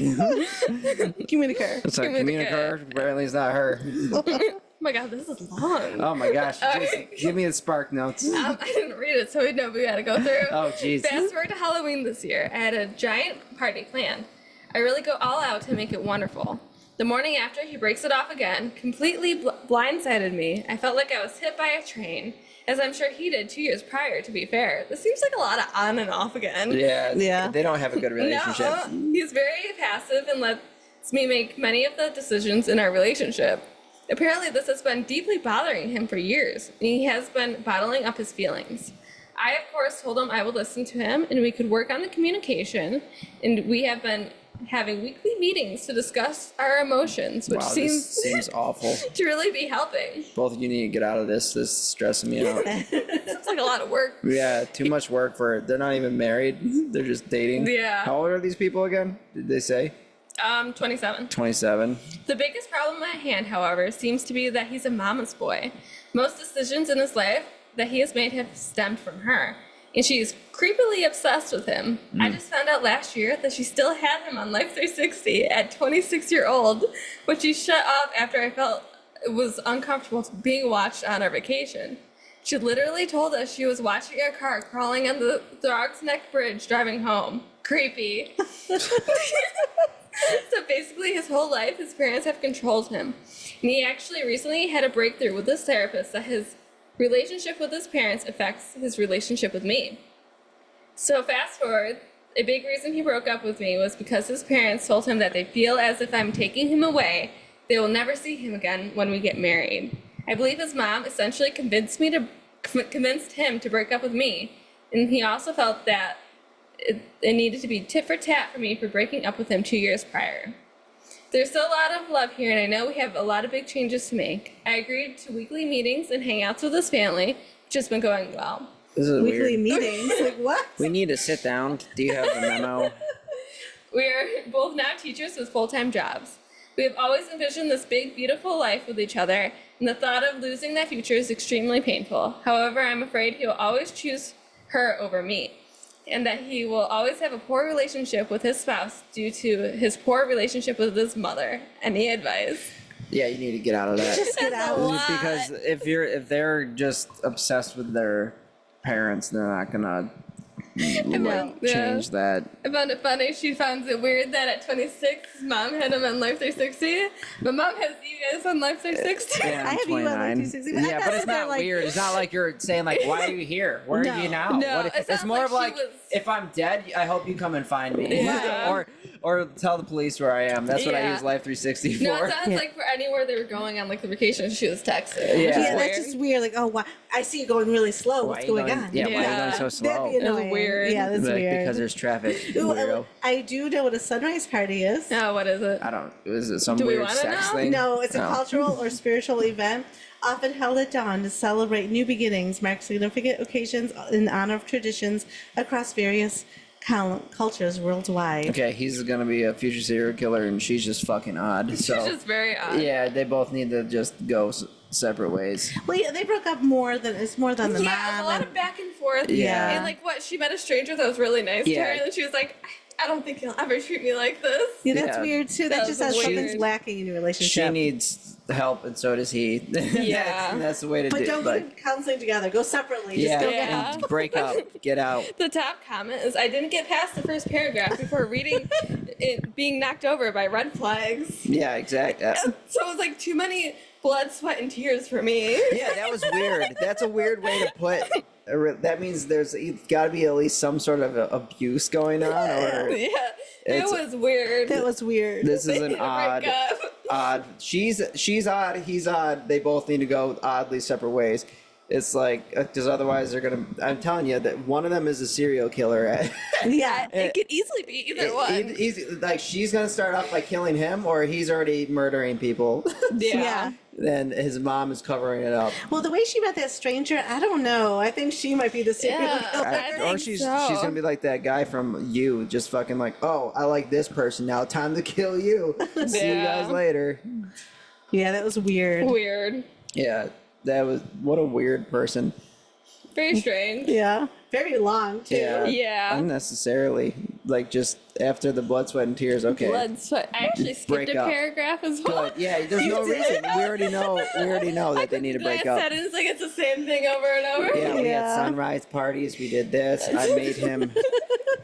Communicator. It's a communicator. Apparently, it's not her. Oh my god, this is long. Oh my gosh! All Just right. give me the spark notes. I didn't read it, so we know we gotta go through. Oh jeez. Fast forward to Halloween this year. I had a giant party planned. I really go all out to make it wonderful. The morning after, he breaks it off again, completely blindsided me. I felt like I was hit by a train, as I'm sure he did 2 years prior, to be fair. This seems like a lot of on and off again. Yeah. They don't have a good relationship. No, he's very passive and lets me make many of the decisions in our relationship. Apparently, this has been deeply bothering him for years, and he has been bottling up his feelings. I, of course, told him I would listen to him, and we could work on the communication, and we have been having weekly meetings to discuss our emotions, which seems awful. to really be helping. Both of you need to get out of this. This is stressing me out. It's like a lot of work. Yeah, too much work for. They're not even married. They're just dating. Yeah. How old are these people again? Did they say? 27. 27. The biggest problem at hand, however, seems to be that he's a mama's boy. Most decisions in his life that he has made have stemmed from her, and she's creepily obsessed with him. I just found out last year that she still had him on Life 360 at 26-year-old, which she shut off after I felt it was uncomfortable being watched on our vacation. She literally told us she was watching a car crawling on the Dog's Neck Bridge driving home. Creepy. So basically, his whole life, his parents have controlled him. And he actually recently had a breakthrough with his therapist that his relationship with his parents affects his relationship with me. So fast forward, a big reason he broke up with me was because his parents told him that they feel as if I'm taking him away, they will never see him again when we get married. I believe his mom essentially convinced him to break up with me, and he also felt that it needed to be tit for tat for me for breaking up with him 2 years prior. There's still a lot of love here, and I know we have a lot of big changes to make. I agreed to weekly meetings and hangouts with his family, which has been going well. This is Weekly weird. meetings. Like what? We need to sit down. Do you have the memo? We are both now teachers with full-time jobs. We have always envisioned this big, beautiful life with each other, and the thought of losing that future is extremely painful. However, I'm afraid he will always choose her over me, and that he will always have a poor relationship with his spouse due to his poor relationship with his mother. Any advice? Yeah, you need to get out of that. Just get That's a out. lot. Because if they're just obsessed with their parents, they're not gonna change that. I found it funny. She finds it weird that at 26, his mom had him on Life 360. My mom has you guys on Life 360. Yeah, I I'm have you on 29. 360, but I Yeah, thought but it's that they're not like- weird. It's not like you're saying like, why are you here? Where No. are you now? No, What- it it's sounds more like of like, she was- if I'm dead, I hope you come and find me. Yeah. or tell the police where I am. That's what I Yeah. use Life 360 for. No, it sounds like for anywhere they were going on like the vacation, she was texting. Yeah. Yeah, Weird. that's just weird. Like, oh, wow, I see you going really slow. Why What's are you going on? Yeah, why are you Yeah. going so That'd slow? be annoying. That's weird. Yeah, that's Like, weird. because there's traffic. Ooh, Weirdo. I do know what a sunrise party is. Oh, what is it? I don't. Is it some Do we weird wanna sex know? thing? No, it's a No. cultural or spiritual event, often held at dawn to celebrate new beginnings, mark significant occasions in honor of traditions across various cultures worldwide. Okay, he's gonna be a future serial killer, and she's just fucking odd. So She's just very odd. yeah, they both need to just go separate ways. Well, yeah, they broke up more than the Yeah, mom. a lot and- of back and forth. Yeah. And like what? She met a stranger that was really nice to Yeah. her, and then she was like, I don't think he'll ever treat me like this. yeah, that's Yeah. weird too. That That just was says weird. something's lacking in your relationship. She needs help, and so does he. Yeah. that's the way to but do don't it. go Like, to counseling together. Go separately. Just yeah, go Yeah. and break up, get out. The top comment is, I didn't get past the first paragraph before reading it being knocked over by red flags. Yeah, exactly. So it was like too many blood, sweat, and tears for me. Yeah, that was weird. That's a weird way to put. That means there's got to be at least some sort of abuse going on, or Yeah, it It's- was weird. That was weird. this They is need an to break up. odd. She's odd. He's odd. They both need to go oddly separate ways. It's like because otherwise they're gonna. I'm telling you that one of them is a serial killer. yeah. It could easily be either one. He's like she's gonna start off by killing him, or he's already murdering people. Yeah. Yeah. and his mom is covering it up. Well, the way she met that stranger, I don't know. I think she might be the serial Yeah, killer. I Or think she's so. gonna be like that guy from You, just fucking like, oh, I like this person now. Time to kill you. See you Yeah. guys later. Yeah, that was weird. Weird. Yeah, that was what a weird person. Very strange. Yeah. Very long, too. Yeah, Yeah. unnecessarily. Like just after the blood, sweat, and tears. Okay, Blood, sweat. I actually Break skipped a up. paragraph as well. good. Yeah, there's no reason. We already know. We already know that they need to break up. Said it's like it's the same thing over and over. Yeah, we Yeah. had sunrise parties. We did this. I made him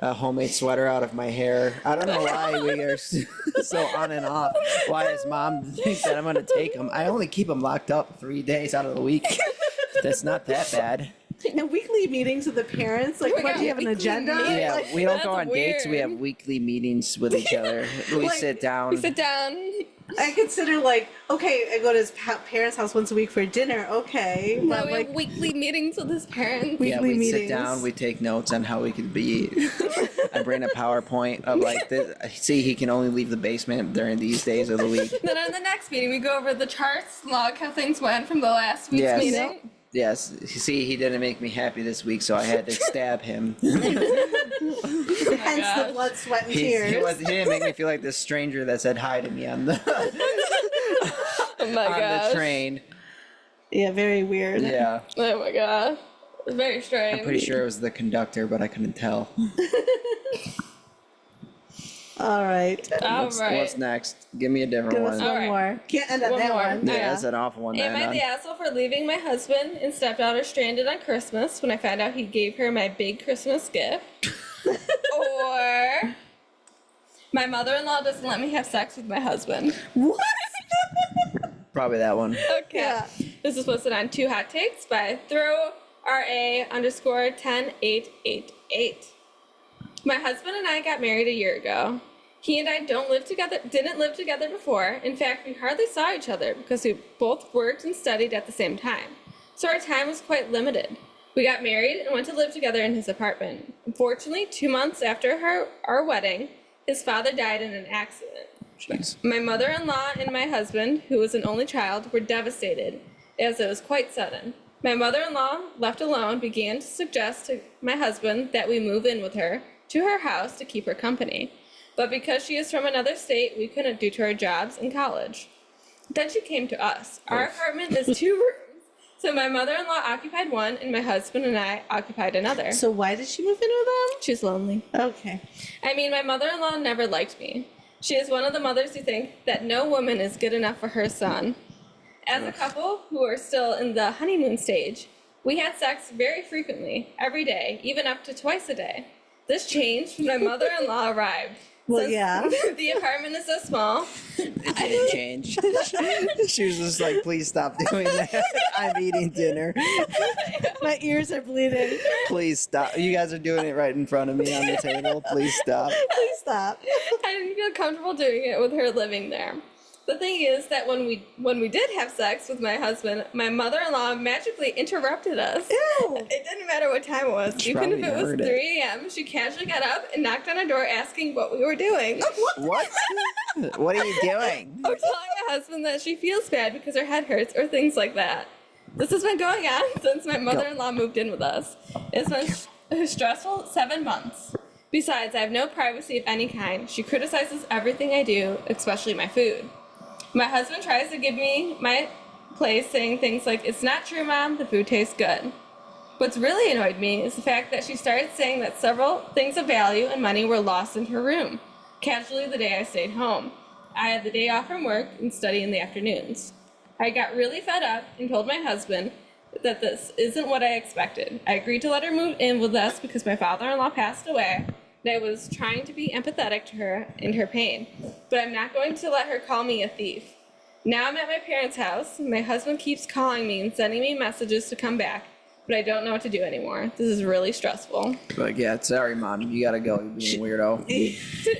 a homemade sweater out of my hair. I don't know why we are so on and off. Why his mom thinks that I'm going to take him. I only keep him locked up 3 days out of the week. That's not that bad. And weekly meetings with the parents, like, We what, got do you have an weekly agenda? meetings. Yeah, Like, we don't That's go on dates. We have weird. weekly meetings with each other. We Like, sit down. We sit down. I consider, like, okay, I go to his parents' house once a week for dinner, okay. No, But, we like, have weekly meetings with his parents. We- Yeah, weekly we sit meetings. down, we take notes on how we could be. I bring a PowerPoint of like, see, he can only leave the basement during these days of the week. Then on the next meeting, we go over the charts, log how things went from the last week's Yes. meeting. Yes, see, he didn't make me happy this week, so I had to stab him. hence the gosh. blood, sweat, and He tears. didn't make me feel like this stranger that said hi to me on the Oh my on gosh. the train. Yeah, very weird. Yeah, Oh my gosh. It's very strange. I'm pretty sure it was the conductor, but I couldn't tell. All right. What's next? Give me a different Give us one. one Alright. more. Can't end on One that more. one. Yeah, that's an awful one. Am I the asshole for leaving my husband and stepdaughter stranded on Christmas when I found out he gave her my big Christmas gift? Or my mother-in-law doesn't let me have sex with my husband? What? Probably that one. Okay. Yeah. This is posted on 2 Hot Takes by throw_RA_10888. My husband and I got married a year ago. He and I didn't live together before. In fact, we hardly saw each other because we both worked and studied at the same time. So our time was quite limited. We got married and went to live together in his apartment. Unfortunately, 2 months after our wedding, his father died in an accident. Jeez. My mother-in-law and my husband, who was an only child, were devastated, as it was quite sudden. My mother-in-law, left alone, began to suggest to my husband that we move in with her to her house to keep her company. But because she is from another state, we couldn't due to our jobs and college. Then she came to us. Our apartment is 2 rooms, so my mother-in-law occupied one, and my husband and I occupied another. So why did she move in with She's lonely. them? Okay. I mean, my mother-in-law never liked me. She is one of the mothers who think that no woman is good enough for her son. As a couple who are still in the honeymoon stage, we had sex very frequently, every day, even up to twice a day. This changed when my mother-in-law arrived. Well, Since yeah. the apartment is so small, It didn't change. She was just like, please stop doing that. I'm eating dinner. My ears are bleeding. Please stop. You guys are doing it right in front of me on the table. Please stop. Please stop. I didn't feel comfortable doing it with her living there. The thing is that when we did have sex with my husband, my mother-in-law magically interrupted us. Ew. It didn't matter what time it was. She Even if probably it was heard it. 3 a.m., she casually got up and knocked on our door asking what we were doing. What? What are you doing? Or telling my husband that she feels bad because her head hurts or things like that. This has been going on since my mother-in-law moved in with us. It's been a stressful 7 months. Besides, I have no privacy of any kind. She criticizes everything I do, especially my food. My husband tries to give me my place, saying things like, "It's not true, Mom, the food tastes good." What's really annoyed me is the fact that she started saying that several things of value and money were lost in her room, casually the day I stayed home. I had the day off from work and study in the afternoons. I got really fed up and told my husband that this isn't what I expected. I agreed to let her move in with us because my father-in-law passed away, and I was trying to be empathetic to her and her pain, but I'm not going to let her call me a thief. Now I'm at my parents' house. My husband keeps calling me and sending me messages to come back, but I don't know what to do anymore. This is really stressful. Like, yeah, sorry, Mom. You gotta go. You're being a weirdo.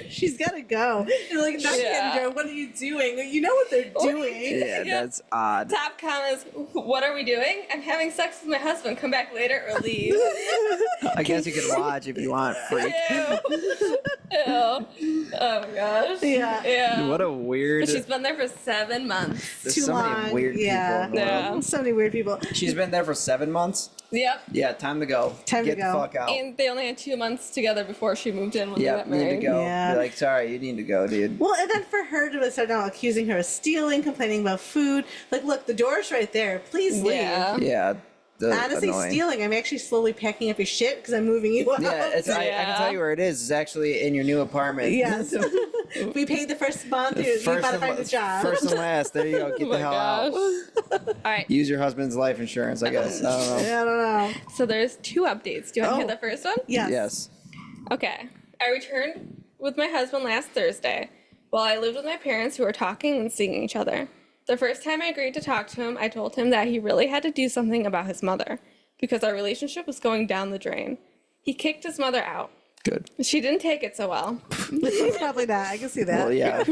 She's got to go. You're like, not Yeah. Kendra, what are you doing? You know what they're doing. Yeah, that's odd. Top comments, what are we doing? I'm having sex with my husband. Come back later or leave. I guess you can watch if you want, freak. Ew. Ew. Oh my gosh. Yeah. What a weird. But she's been there for 7 months. There's Too so long. many weird Yeah. people in the world. Yeah. So many weird people. She's been there for 7 months. Yep. Yeah, time to go. Time to Get go. the fuck out. And they only had 2 months together before she moved in when they Yeah, got need married. to go. Yeah. Be like, sorry, you need to go, dude. Well, and then for her to start now accusing her of stealing, complaining about food. Like, look, the door's right there. Please leave. Yeah. Yeah. Honestly, annoying. stealing. I'm actually slowly packing up your shit because I'm moving you out. Yeah, it's, I Yeah. can tell you where it is. It's actually in your new apartment. Yes. We paid the first month. You gotta find a job. First and last. There you go. Get Oh the my hell gosh. out. All right. Use your husband's life insurance, I guess. I don't know. Yeah, I don't know. So there's 2 updates. Do you want to hear the first one? Yes. Yes. Okay. I returned with my husband last Thursday while I lived with my parents who were talking and seeing each other. The first time I agreed to talk to him, I told him that he really had to do something about his mother because our relationship was going down the drain. He kicked his mother out. Good. She didn't take it so well. Probably not. I can see that. Well, yeah.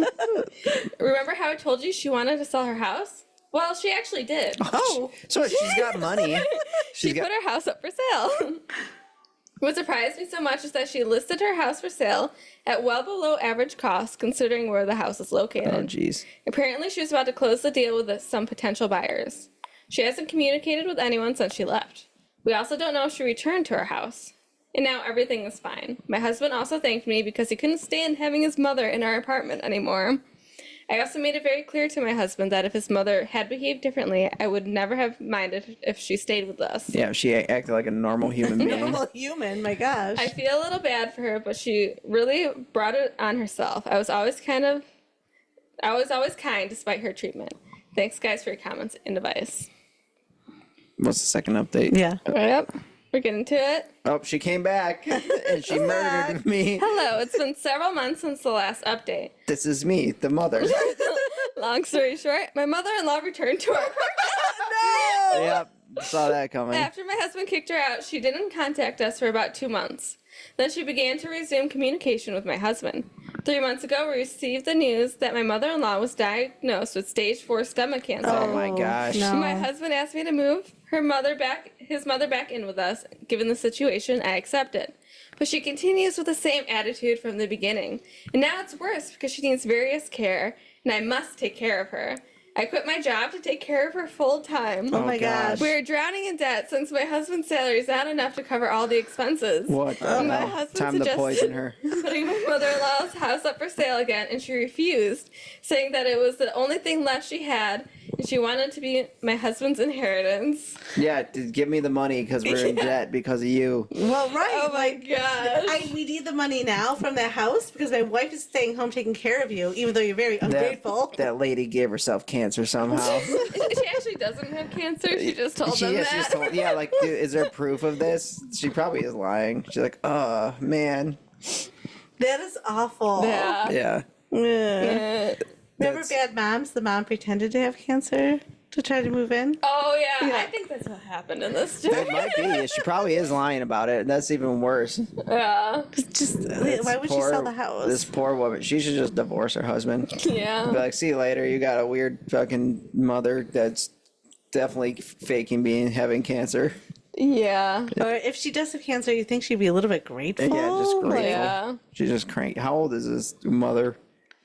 Remember how I told you she wanted to sell her house? Well, she actually did. Oh. So she's got money. She put her house up for sale. What surprised me so much is that she listed her house for sale at well below average cost considering where the house is located. Oh, jeez. Apparently, she was about to close the deal with some potential buyers. She hasn't communicated with anyone since she left. We also don't know if she returned to her house. And now everything is fine. My husband also thanked me because he couldn't stand having his mother in our apartment anymore. I also made it very clear to my husband that if his mother had behaved differently, I would never have minded if she stayed with us. Yeah, she acted like a normal human being. Normal human. My gosh. I feel a little bad for her, but she really brought it on herself. I was always kind despite her treatment. Thanks, guys, for your comments and advice. What's the second update? Yeah. Yep, we're getting to it. Oh, she came back and she murdered me. Hello, it's been several months since the last update. This is me, the mother. Long story short, my mother-in-law returned to our apartment. Yep, saw that coming. After my husband kicked her out, she didn't contact us for about 2 months. Then she began to resume communication with my husband. 3 months ago, we received the news that my mother-in-law was diagnosed with stage 4 stomach cancer. Oh my gosh. no. My husband asked me to move his mother back in with us. Given the situation, I accepted. But she continues with the same attitude from the beginning. And now it's worse because she needs various care, and I must take care of her. I quit my job to take care of her full time. Oh my gosh. gosh. We are drowning in debt since my husband's salary is not enough to cover all the expenses. What the My hell? husband Time to suggested poison her. putting my mother-in-law's house up for sale again, and she refused, saying that it was the only thing left she had, and she wanted to be my husband's inheritance. Yeah, give me the money because we're in debt because of you. Well, right. Oh my gosh. We need the money now from that house because my wife is staying home taking care of you, even though you're very ungrateful. That lady gave herself cancer somehow. She actually doesn't have cancer. She just told them She that. just told, yeah, like, dude, is there proof of this? She probably is lying. She's like, oh, man. That is awful. Yeah. Yeah. Yeah. Remember That's- Bad Moms? The mom pretended to have cancer to try to move in. Oh yeah. Yeah. I think that's what happened in this It story. might be. She probably is lying about it. That's even worse. Yeah. Just why would she sell the house? This poor woman. She should just divorce her husband. Yeah. Be like, see you later. You got a weird fucking mother that's definitely faking having cancer. Yeah. Or if she does have cancer, you think she'd be a little bit grateful? Yeah, just grateful. Yeah. She's just cranky. How old is this mother?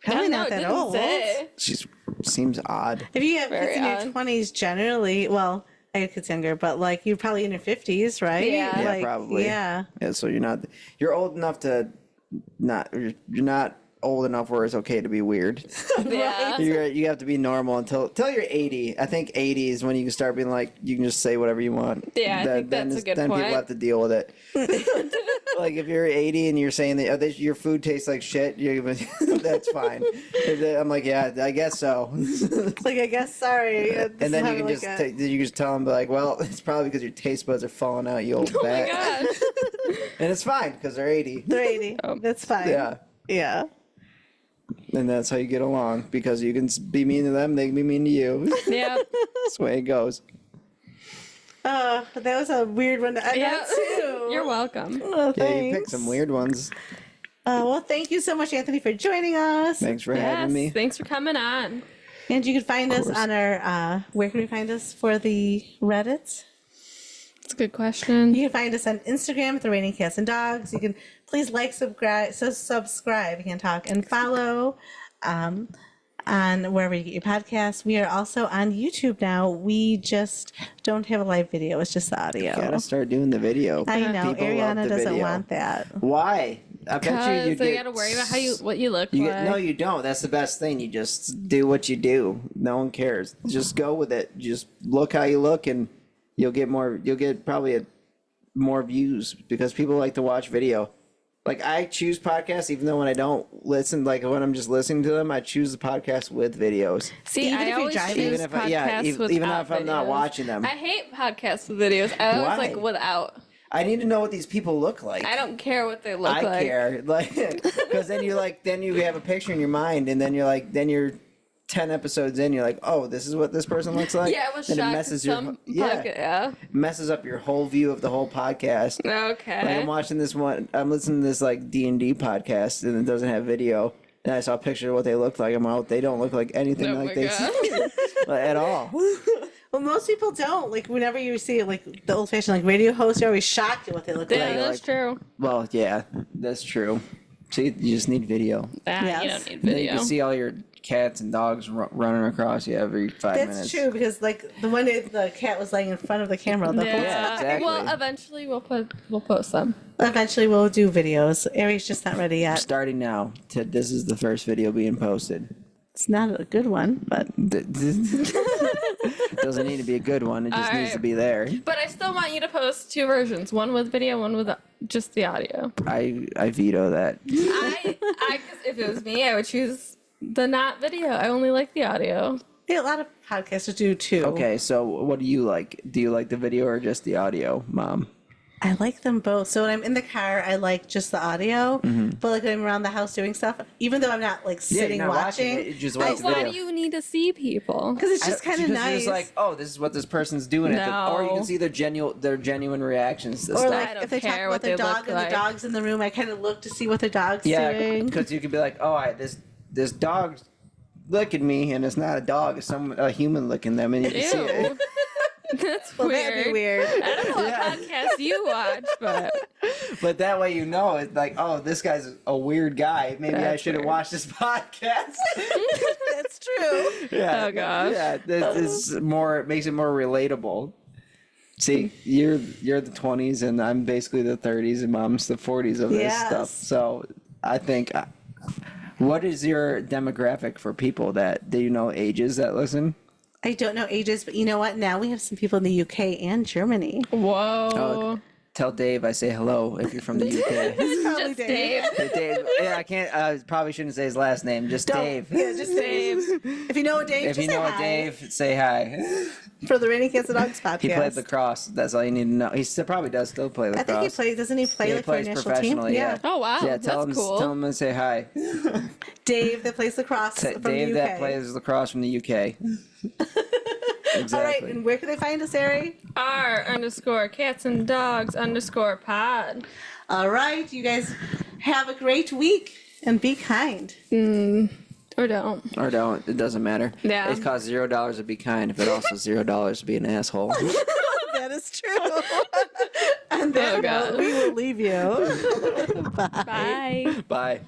Probably I don't know, not it that didn't old. say. She seems odd. If you have kids Very in your odd. 20s, generally, well, I had kids younger, but like you're probably in your 50s, right? Yeah. Yeah, Like, probably. Yeah. Yeah, so you're old enough to you're not old enough where it's okay to be weird. Yeah. You have to be normal until you're 80. I think 80 is when you can start being like, you can just say whatever you want. Yeah, I think that's a good then point. people have to deal with it. Like if you're 80 and you're saying that your food tastes like shit, that's fine. I'm like, yeah, I guess so. Like, I guess, sorry. And then you can just tell them, like, well, it's probably because your taste buds are falling out, you old Oh my bat. gosh. And it's fine because they're 80. They're 80. That's fine. Yeah. Yeah. And that's how you get along because you can be mean to them, they can be mean to you. Yeah. That's the way it goes. That was a weird one to end Yeah. on, too. You're welcome. Oh, Yeah, you picked thanks. some weird ones. Well, thank you so much, Anthony, for joining us. Thanks for Yes. having me. Thanks for coming on. And you can find us course. on our, where can we find us for the Reddits? That's a good question. You can find us on Instagram at the Raining Cats and Dogs. You can please like, subscribe. You can talk and follow on wherever you get your podcasts. We are also on YouTube now. We just don't have a live video. It's just the audio. Gotta start doing the video. I know. People love Arianna the doesn't video. want that. Why? I bet you Because you get. gotta worry about what you look You like. get, no, you don't. That's the best thing. You just do what you do. No one cares. Just go with it. Just look how you look, and you'll get more. You'll get probably more views because people like to watch video. Like I choose podcasts, even though when I don't listen, like when I'm just listening to them, I choose the podcast with videos. See, Even I if you're always driving? choose Even if podcasts even without if I'm not videos. watching them. I hate podcasts with videos. I always Why? like without. I need to know what these people look like. I don't care what they look I like. care, like, because then you have a picture in your mind, and then you're 10 episodes in, you're like, oh, this is what this person looks like. Yeah, I was then shocked. it messes Yeah. messes up your whole view of the whole podcast. Okay. Like I'm watching this one, I'm listening to this like D&D podcast, and it doesn't have video. And I saw a picture of what they look like. I'm like, they don't look like anything Oh like my they God. like, at all. Well, most people don't. Like, whenever you see, like, the old-fashioned, like, radio hosts, you're always shocked at what they look Yeah, like. that's true. Well, yeah, that's true. See, you just need video. Ah, Yes. You don't need Then you video. can see all your cats and dogs running across you every 5 That's minutes. true, because, like, the one day the cat was laying in front of the camera the whole time. Yeah. exactly. Well, eventually we'll post them. Eventually, we'll do videos. Ari's just not ready yet. Starting now, this is the first video being posted. It's not a good one, but Doesn't need to be a good one. It just All needs right. to be there. But I still want you to post 2 versions, one with video, one with just the audio. I veto that. Cause if it was me, I would choose the not video. I only like the audio. yeah, a lot of podcasters do too. Okay, so what do you like? Do you like the video or just the audio, Mom? I like them both. So when I'm in the car, I like just the audio. But like when I'm around the house doing stuff, even though I'm not like sitting you're not watching, it, you just I- watch the Why video. do you need to see people? because it's just kind of Because nice. It's like, oh, this is what this person's doing, or you No. can see their genuine reactions to or stuff. like I don't if they talk care about what their they dog look and like. the dog's in the room, I kind of look to see what their dog's Yeah, doing. because you could be like, oh, this dog's licking me, and it's not a dog; it's a human licking them, and you can see it. Ew. That's Well, weird. that'd be weird. I don't know what podcast you watch, but But that way, it's like, oh, this guy's a weird guy. Maybe I That's should have weird. watched this podcast. That's true. Yeah. Oh, gosh. Yeah, this is more. It makes it more relatable. See, you're the 20s, and I'm basically the 30s, and Mom's the 40s of this Yes. stuff. So I think, what is your demographic for people that do you know ages that listen? I don't know ages, but you know what? Now we have some people in the UK and Germany. whoa. Oh, tell Dave I say hello if you're from the UK. Probably Just Dave. Hey, Dave. Yeah, I can't. Probably shouldn't say his last name. Just Don't- Dave. Yeah, just Dave. If you know a Dave, If just you say know a hi. Dave, say hi. For the Raining Cats and Dogs podcast. He played lacrosse. That's all you need to know. He still probably does still play I lacrosse. think he plays. Doesn't he play Yeah, he like for a plays national team? professionally. Yeah. Oh, wow. Yeah, tell That's him. cool. Tell him to say hi. Dave that plays lacrosse from Dave the UK. that plays lacrosse from the UK. Exactly. All right, and where can they find us, Ari? R_cats_and dogs_pod. All right, you guys have a great week and be kind. Or don't. Or don't. It doesn't matter. Yeah. It costs $0 to be kind, but also $0 to be an asshole. That is true. On that Oh, God. note, we will leave you. Bye. Bye. Bye.